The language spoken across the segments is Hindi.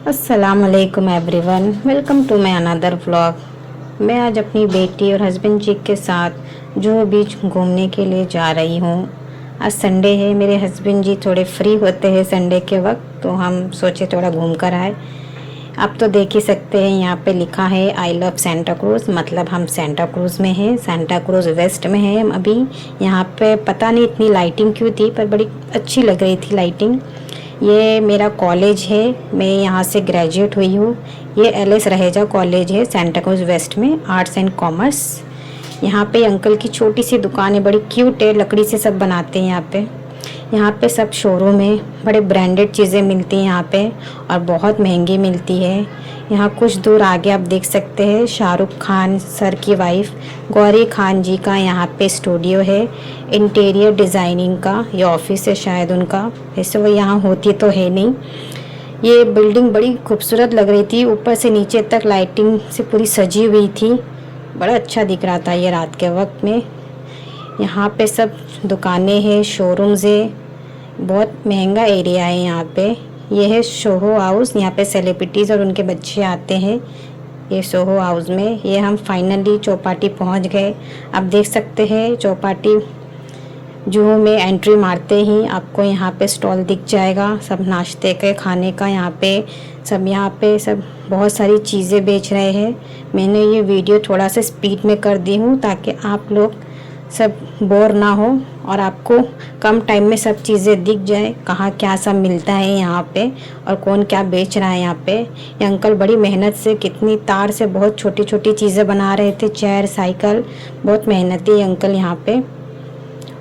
अस्सलामुअलैकुम everyone, welcome to my another vlog. मैं आज अपनी बेटी और हस्बैंड जी के साथ जुहू बीच घूमने के लिए जा रही हूँ। आज संडे है, मेरे हस्बैंड जी थोड़े फ्री होते हैं संडे के वक्त, तो हम सोचे थोड़ा घूम कर आए। आप तो देख ही सकते हैं, यहाँ पे लिखा है आई लव सेंटा क्रूज़, मतलब हम सेंटा क्रूज़ में हैं। सेंटा क्रूज़ वेस्ट में है अभी। यहाँ पे पता नहीं इतनी लाइटिंग क्यों थी, पर बड़ी अच्छी लग रही थी लाइटिंग। ये मेरा कॉलेज है, मैं यहाँ से ग्रेजुएट हुई हूँ। ये एल.एस. रहेजा कॉलेज है सेंटा क्रूज़ वेस्ट में, आर्ट्स एंड कॉमर्स। यहाँ पे अंकल की छोटी सी दुकान है, बड़ी क्यूट है, लकड़ी से सब बनाते हैं यहाँ पे। यहाँ पे सब शोरूम है, बड़े ब्रांडेड चीज़ें मिलती हैं यहाँ पे और बहुत महंगी मिलती है। यहाँ कुछ दूर आगे आप देख सकते हैं शाहरुख खान सर की वाइफ गौरी खान जी का यहाँ पे स्टूडियो है इंटीरियर डिज़ाइनिंग का। ये ऑफिस है शायद उनका, वैसे वो यहाँ होती तो है नहीं। ये बिल्डिंग बड़ी खूबसूरत लग रही थी, ऊपर से नीचे तक लाइटिंग से पूरी सजी हुई थी, बड़ा अच्छा दिख रहा था ये रात के वक्त में। यहाँ पे सब दुकानें हैं, शोरूम्स है, बहुत महंगा एरिया है यहाँ पे। ये है सोहो हाउस, यहाँ पे सेलिब्रिटीज़ और उनके बच्चे आते हैं ये सोहो हाउस में। ये हम फाइनली चौपाटी पहुँच गए। आप देख सकते हैं चौपाटी जुहू में एंट्री मारते ही आपको यहाँ पे स्टॉल दिख जाएगा, सब नाश्ते के खाने का। यहाँ पे सब बहुत सारी चीज़ें बेच रहे हैं। मैंने ये वीडियो थोड़ा सा स्पीड में कर दी हूँ ताकि आप लोग सब बोर ना हो और आपको कम टाइम में सब चीज़ें दिख जाए, कहाँ क्या सब मिलता है यहाँ पे और कौन क्या बेच रहा है यहाँ पे। ये अंकल बड़ी मेहनत से कितनी तार से बहुत छोटी छोटी चीज़ें बना रहे थे, चेयर साइकिल, बहुत मेहनती अंकल यहाँ पे।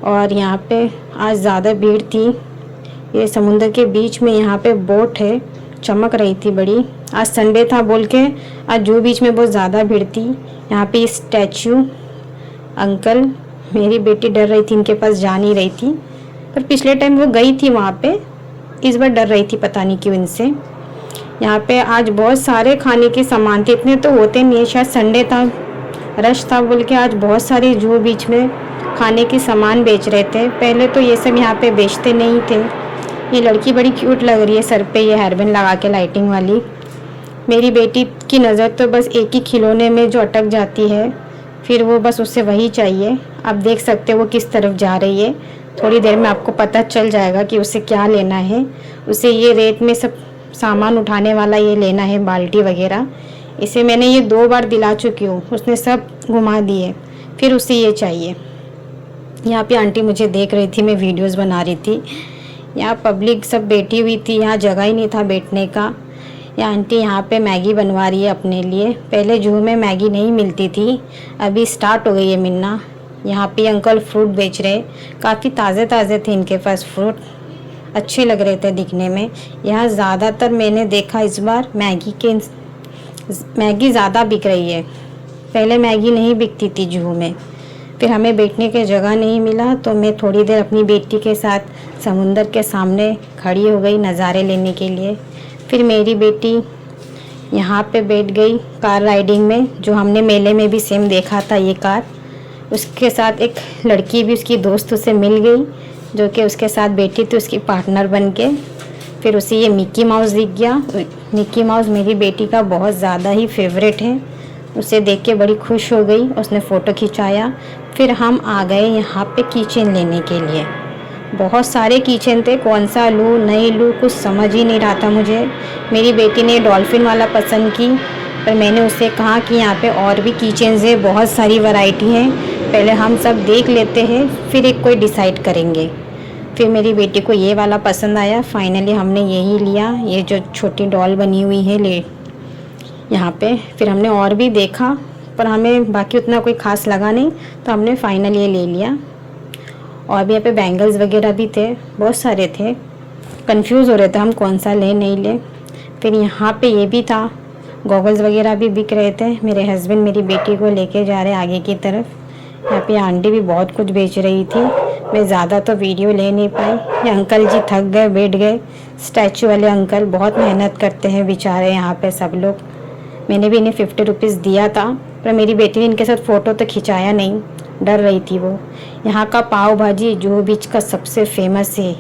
और यहाँ पे आज ज़्यादा भीड़ थी। ये समुंदर के बीच में यहाँ पे बोट है, चमक रही थी बड़ी। आज संडे था बोल के आज जुहू बीच में बहुत ज़्यादा भीड़ थी। यहाँ पे स्टैचू अंकल, मेरी बेटी डर रही थी, इनके पास जा नहीं रही थी, पर पिछले टाइम वो गई थी वहाँ पे, इस बार डर रही थी पता नहीं क्यों इनसे। यहाँ पे आज बहुत सारे खाने के सामान थे, इतने तो होते नहीं है, शायद संडे था, रश था बोल के आज बहुत सारे जुहू बीच में खाने के सामान बेच रहे थे। पहले तो ये सब यहाँ पे बेचते नहीं थे। ये लड़की बड़ी क्यूट लग रही है, सर पे ये हेयरबैंड लगा के लाइटिंग वाली। मेरी बेटी की नज़र तो बस एक ही खिलौने में जो अटक जाती है, फिर वो बस उससे वही चाहिए। आप देख सकते हो वो किस तरफ जा रही है, थोड़ी देर में आपको पता चल जाएगा कि उसे क्या लेना है। उसे ये रेत में सब सामान उठाने वाला ये लेना है, बाल्टी वगैरह। इसे मैंने ये 2 बार दिला चुकी हूँ, उसने सब घुमा दिए, फिर उसे ये चाहिए। यहाँ पे आंटी मुझे देख रही थी, मैं वीडियोस बना रही थी। यहाँ पब्लिक सब बैठी हुई थी, यहाँ जगह ही नहीं था बैठने का। ये आंटी यहाँ पे मैगी बनवा रही है अपने लिए। पहले जुहू में मैगी नहीं मिलती थी, अभी स्टार्ट हो गई है मिलना। यहाँ पे अंकल फ्रूट बेच रहे, काफ़ी ताज़े ताज़े थे इनके पास फ्रूट, अच्छे लग रहे थे दिखने में। यहाँ ज़्यादातर मैंने देखा इस बार मैगी ज़्यादा बिक रही है। पहले मैगी नहीं बिकती थी जुहू में। फिर हमें बैठने की जगह नहीं मिला तो मैं थोड़ी देर अपनी बेटी के साथ समुंदर के सामने खड़ी हो गई नज़ारे लेने के लिए। फिर मेरी बेटी यहाँ पे बैठ गई कार राइडिंग में, जो हमने मेले में भी सेम देखा था ये कार। उसके साथ एक लड़की भी, उसकी दोस्त उसे मिल गई जो कि उसके साथ बैठी थी, उसकी पार्टनर बन के। फिर उसे ये मिक्की माउस दिख गया। मिक्की माउस मेरी बेटी का बहुत ज़्यादा ही फेवरेट है, उसे देख के बड़ी खुश हो गई, उसने फ़ोटो खिंचाया। फिर हम आ गए यहाँ पे किचन लेने के लिए। बहुत सारे किचन थे, कौन सा लूँ नहीं लूँ कुछ समझ ही नहीं रहा था मुझे। मेरी बेटी ने डॉल्फिन वाला पसंद की, पर मैंने उससे कहा कि यहाँ पे और भी किचन्स है, बहुत सारी वैरायटी हैं, पहले हम सब देख लेते हैं फिर एक कोई डिसाइड करेंगे। फिर मेरी बेटी को ये वाला पसंद आया, फाइनली हमने यही लिया, ये जो छोटी डॉल बनी हुई है ले यहाँ पे। फिर हमने और भी देखा पर हमें बाकी उतना कोई ख़ास लगा नहीं, तो हमने फाइनल ये ले लिया। और भी यहाँ पे बैंगल्स वगैरह भी थे, बहुत सारे थे, कंफ्यूज हो रहे थे हम कौन सा ले नहीं ले। फिर यहाँ पे ये भी था, गॉगल्स वगैरह भी बिक रहे थे। मेरे हस्बैंड मेरी बेटी को लेके जा रहे आगे की तरफ। यहाँ पे आंटी भी बहुत कुछ बेच रही थी, मैं ज़्यादा तो वीडियो ले नहीं पाई। ये अंकल जी थक गए, बैठ गए, स्टैचू वाले अंकल बहुत मेहनत करते हैं बेचारे यहाँ पे सब लोग। मैंने भी इन्हें 50 रुपीज़ दिया था, पर मेरी बेटी ने इनके साथ फ़ोटो तो खिंचाया नहीं, डर रही थी वो। यहाँ का पाव भाजी जुहू बीच का सबसे फेमस है,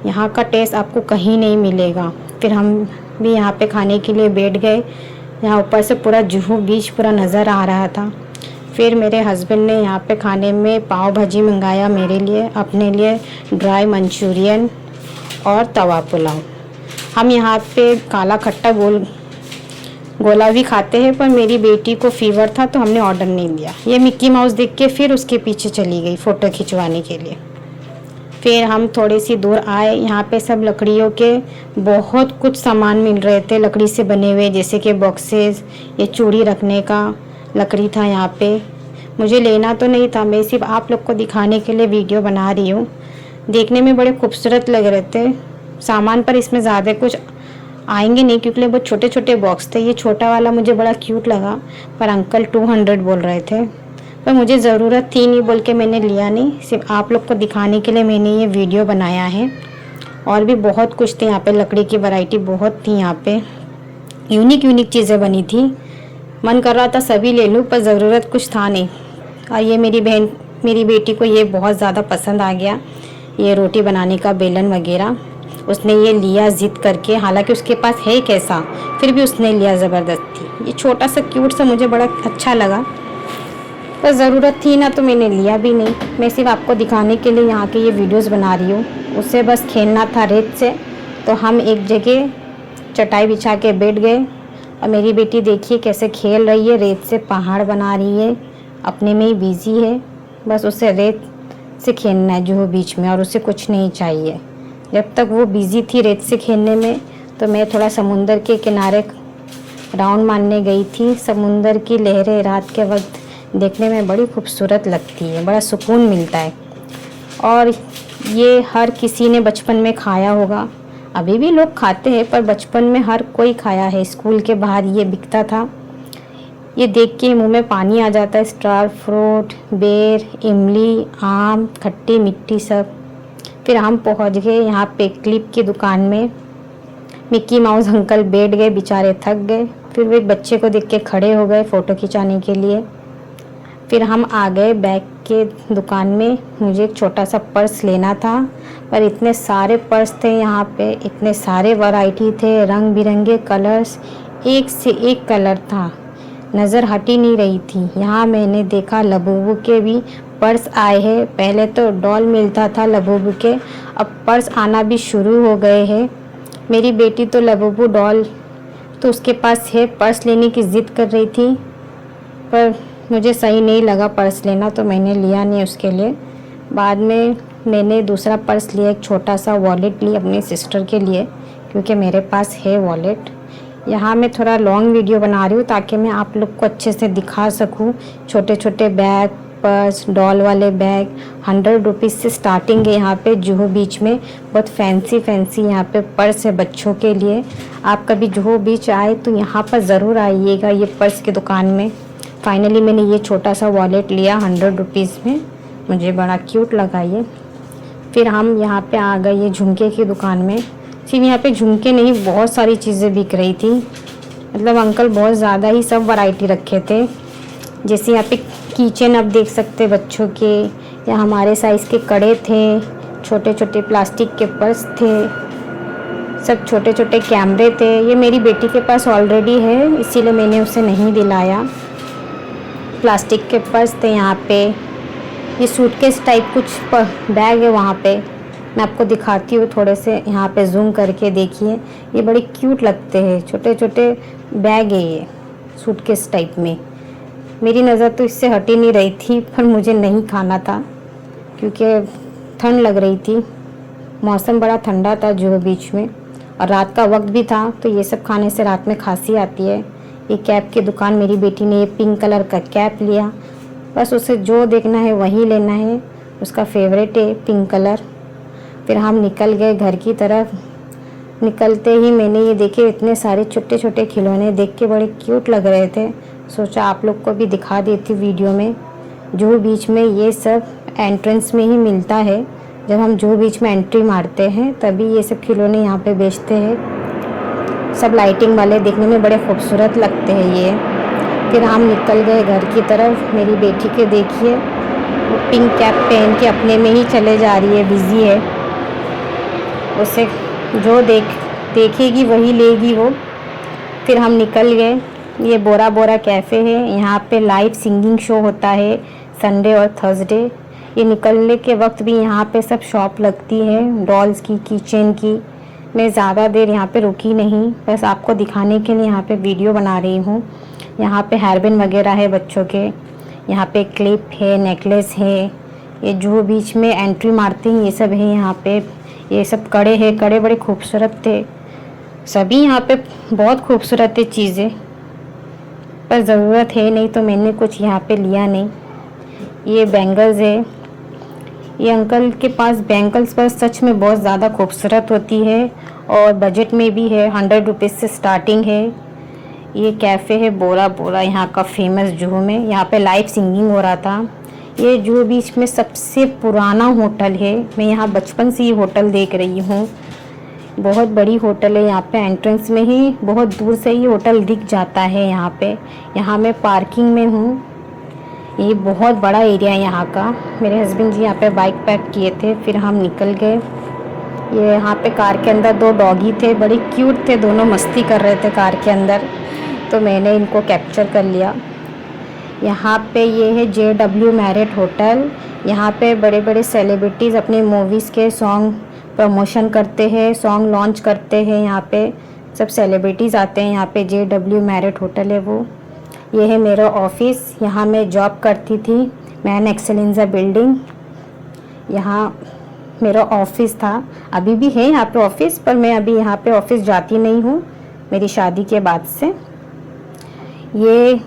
यहाँ का टेस्ट आपको कहीं नहीं मिलेगा। फिर हम भी यहाँ पे खाने के लिए बैठ गए। यहाँ ऊपर से पूरा जुहू बीच पूरा नज़र आ रहा था। फिर मेरे हस्बैंड ने यहाँ पे खाने में पाव भाजी मंगाया मेरे लिए, अपने लिए ड्राई मंचूरियन और तवा पुलाव। हम यहाँ पे काला खट्टा गोला भी खाते हैं, पर मेरी बेटी को फीवर था तो हमने ऑर्डर नहीं दिया। ये मिक्की माउस देख के फिर उसके पीछे चली गई फ़ोटो खिंचवाने के लिए। फिर हम थोड़ी सी दूर आए। यहाँ पे सब लकड़ियों के बहुत कुछ सामान मिल रहे थे, लकड़ी से बने हुए, जैसे कि बॉक्सेस, ये चूड़ी रखने का लकड़ी था यहाँ पे। मुझे लेना तो नहीं था, मैं सिर्फ आप लोग को दिखाने के लिए वीडियो बना रही हूँ। देखने में बड़े खूबसूरत लग रहे थे। सामान पर इसमें ज़्यादा कुछ आएंगे नहीं क्योंकि बहुत छोटे छोटे बॉक्स थे। ये छोटा वाला मुझे बड़ा क्यूट लगा, पर अंकल 200 बोल रहे थे, पर मुझे ज़रूरत थी नहीं बोल के मैंने लिया नहीं। सिर्फ आप लोग को दिखाने के लिए मैंने ये वीडियो बनाया है। और भी बहुत कुछ थे यहाँ पे, लकड़ी की वैरायटी बहुत थी यहाँ पे, यूनिक चीज़ें बनी थी। मन कर रहा था सभी ले लूँ, पर ज़रूरत कुछ था नहीं। और ये मेरी बेटी को ये बहुत ज़्यादा पसंद आ गया, ये रोटी बनाने का बेलन वगैरह। उसने ये लिया ज़िद करके, हालांकि उसके पास है कैसा, फिर भी उसने लिया ज़बरदस्ती। ये छोटा सा क्यूट सा मुझे बड़ा अच्छा लगा, पर ज़रूरत थी ना तो मैंने लिया भी नहीं। मैं सिर्फ आपको दिखाने के लिए यहाँ के ये वीडियोस बना रही हूँ। उससे बस खेलना था रेत से, तो हम एक जगह चटाई बिछा के बैठ गए। और मेरी बेटी देखिए कैसे खेल रही है, रेत से पहाड़ बना रही है, अपने में ही बिजी है। बस उसे रेत से खेलना है जुहू बीच में, और उसे कुछ नहीं चाहिए। जब तक वो बिजी थी रेत से खेलने में, तो मैं थोड़ा समुंदर के किनारे राउंड मारने गई थी। समुंदर की लहरें रात के वक्त देखने में बड़ी खूबसूरत लगती है, बड़ा सुकून मिलता है। और ये हर किसी ने बचपन में खाया होगा, अभी भी लोग खाते हैं, पर बचपन में हर कोई खाया है। स्कूल के बाहर ये बिकता था, ये देख के मुंह में पानी आ जाता है। स्टार फ्रूट, बेर, इमली, आम, खट्टी मिट्टी सब। फिर हम पहुंच गए यहाँ पे क्लिप की दुकान में। मिक्की माउस अंकल बैठ गए, बेचारे थक गए। फिर वे बच्चे को देख के खड़े हो गए फ़ोटो खिंचाने के लिए। फिर हम आ गए बैग के दुकान में। मुझे एक छोटा सा पर्स लेना था, पर इतने सारे पर्स थे यहाँ पे, इतने सारे वैरायटी थे, रंग बिरंगे कलर्स, एक से एक कलर था, नज़र हट ही नहीं रही थी। यहाँ मैंने देखा लबूबू के भी पर्स आए हैं। पहले तो डॉल मिलता था लबूबू के, अब पर्स आना भी शुरू हो गए हैं। मेरी बेटी तो लबूबू डॉल तो उसके पास है, पर्स लेने की ज़िद कर रही थी, पर मुझे सही नहीं लगा पर्स लेना, तो मैंने लिया नहीं उसके लिए। बाद में मैंने दूसरा पर्स लिया, एक छोटा सा वॉलेट लिया अपनी सिस्टर के लिए, क्योंकि मेरे पास है वॉलेट। यहाँ मैं थोड़ा लॉन्ग वीडियो बना रही हूँ ताकि मैं आप लोग को अच्छे से दिखा सकूँ। छोटे छोटे बैग, पर्स, डॉल वाले बैग 100 रुपीज़ से स्टार्टिंग है यहाँ पे जुहू बीच में। बहुत फैंसी यहाँ पे पर्स है बच्चों के लिए। आप कभी जुहू बीच आए तो यहाँ पर ज़रूर आइएगा ये पर्स की दुकान में। फाइनली मैंने ये छोटा सा वॉलेट लिया 100 रुपीज़ में, मुझे बड़ा क्यूट लगा ये। फिर हम यहाँ पे आ गए ये झुमके की दुकान में। सिर्फ यहाँ पे झुमके नहीं, बहुत सारी चीज़ें बिक रही थी। मतलब अंकल बहुत ज़्यादा ही सब वैरायटी रखे थे। जैसे यहाँ पे कीचेन आप देख सकते बच्चों के, या हमारे साइज़ के कड़े थे, छोटे छोटे प्लास्टिक के पर्स थे, सब छोटे छोटे कैमरे थे। ये मेरी बेटी के पास ऑलरेडी है, इसीलिए मैंने उसे नहीं दिलाया। प्लास्टिक के पर्स थे यहाँ पे। ये सूटकेस टाइप कुछ बैग है वहाँ पे, मैं आपको दिखाती हूँ थोड़े से यहाँ पे जूम करके देखिए। ये बड़े क्यूट लगते हैं, छोटे छोटे बैग है ये सूटकेस टाइप में। मेरी नज़र तो इससे हट ही नहीं रही थी, पर मुझे नहीं खाना था क्योंकि ठंड लग रही थी। मौसम बड़ा ठंडा था जुहू बीच में, और रात का वक्त भी था, तो ये सब खाने से रात में खांसी आती है। ये कैप की दुकान, मेरी बेटी ने ये पिंक कलर का कैप लिया। बस उसे जो देखना है वही लेना है, उसका फेवरेट है पिंक कलर। फिर हम निकल गए घर की तरफ। निकलते ही मैंने ये देखे इतने सारे छोटे छोटे खिलौने, देख के बड़े क्यूट लग रहे थे। सोचा आप लोग को भी दिखा देती वीडियो में। जुहू बीच में ये सब एंट्रेंस में ही मिलता है, जब हम जुहू बीच में एंट्री मारते हैं तभी ये सब खिलौने यहाँ पे बेचते हैं। सब लाइटिंग वाले, देखने में बड़े खूबसूरत लगते हैं ये। फिर हम निकल गए घर की तरफ। मेरी बेटी के देखिए वो पिंक कैप पहन के अपने में ही चले जा रही है, बिज़ी है। उसे जो देखेगी वही लेगी वो। फिर हम निकल गए। ये बोरा बोरा कैफ़े है, यहाँ पे लाइव सिंगिंग शो होता है संडे और थर्सडे। ये निकलने के वक्त भी यहाँ पे सब शॉप लगती है डॉल्स की, किचन की। मैं ज़्यादा देर यहाँ पे रुकी नहीं, बस आपको दिखाने के लिए यहाँ पे वीडियो बना रही हूँ। यहाँ पे हेयरबैंड वगैरह है बच्चों के, यहाँ पे क्लिप है, नेकलेस है। ये जुहू बीच में एंट्री मारते हैं ये सब है यहाँ पे। ये सब कड़े हैं, कड़े बड़े खूबसूरत थे सभी। यहाँ पे बहुत खूबसूरत है चीज़ें, पर ज़रूरत है नहीं तो मैंने कुछ यहाँ पे लिया नहीं। ये बैंगल्स है, ये अंकल के पास बैंगल्स पर सच में बहुत ज़्यादा खूबसूरत होती है और बजट में भी है। 100 रुपीज़ से स्टार्टिंग है। ये कैफ़े है बोरा बोरा, यहाँ का फेमस जुहू में। यहाँ पे लाइव सिंगिंग हो रहा था। ये जुहू बीच में सबसे पुराना होटल है। मैं यहाँ बचपन से ये होटल देख रही हूँ। बहुत बड़ी होटल है। यहाँ पे एंट्रेंस में ही बहुत दूर से ये होटल दिख जाता है। यहाँ पे यहाँ मैं पार्किंग में हूँ। ये बहुत बड़ा एरिया है यहाँ का। मेरे हस्बैंड जी यहाँ पे बाइक पैक किए थे, फिर हम निकल गए। ये यहाँ पे कार के अंदर 2 डॉगी थे, बड़े क्यूट थे, दोनों मस्ती कर रहे थे कार के अंदर, तो मैंने इनको कैप्चर कर लिया। यहाँ पे ये है JW मैरिट होटल। यहाँ पे बड़े बड़े सेलिब्रिटीज़ अपने मूवीज़ के सॉन्ग प्रमोशन करते हैं, सॉन्ग लॉन्च करते हैं। यहाँ पे सब सेलिब्रिटीज़ आते हैं। यहाँ पे JW मैरिट होटल है वो। ये है मेरा ऑफिस, यहाँ मैं जॉब करती थी, मैन एक्सेलेंजा बिल्डिंग। यहाँ मेरा ऑफिस था, अभी भी है यहाँ पे ऑफिस, पर मैं अभी यहाँ पे ऑफिस जाती नहीं हूँ मेरी शादी के बाद से। ये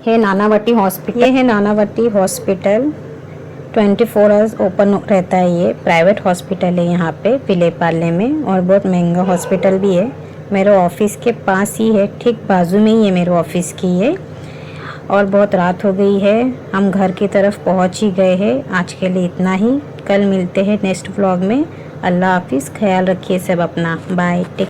है नानावटी हॉस्पिटल। ये है नानावटी हॉस्पिटल, 24 आवर्स ओपन रहता है। ये प्राइवेट हॉस्पिटल है यहाँ पे विलेपार्ले में, और बहुत महंगा हॉस्पिटल भी है। मेरे ऑफिस के पास ही है, ठीक बाजू में ही है मेरे ऑफिस की ये। और बहुत रात हो गई है, हम घर की तरफ पहुंच ही गए हैं। आज के लिए इतना ही, कल मिलते हैं नेक्स्ट व्लॉग में। अल्लाह हाफिज़, ख्याल रखिए सब अपना, बाय।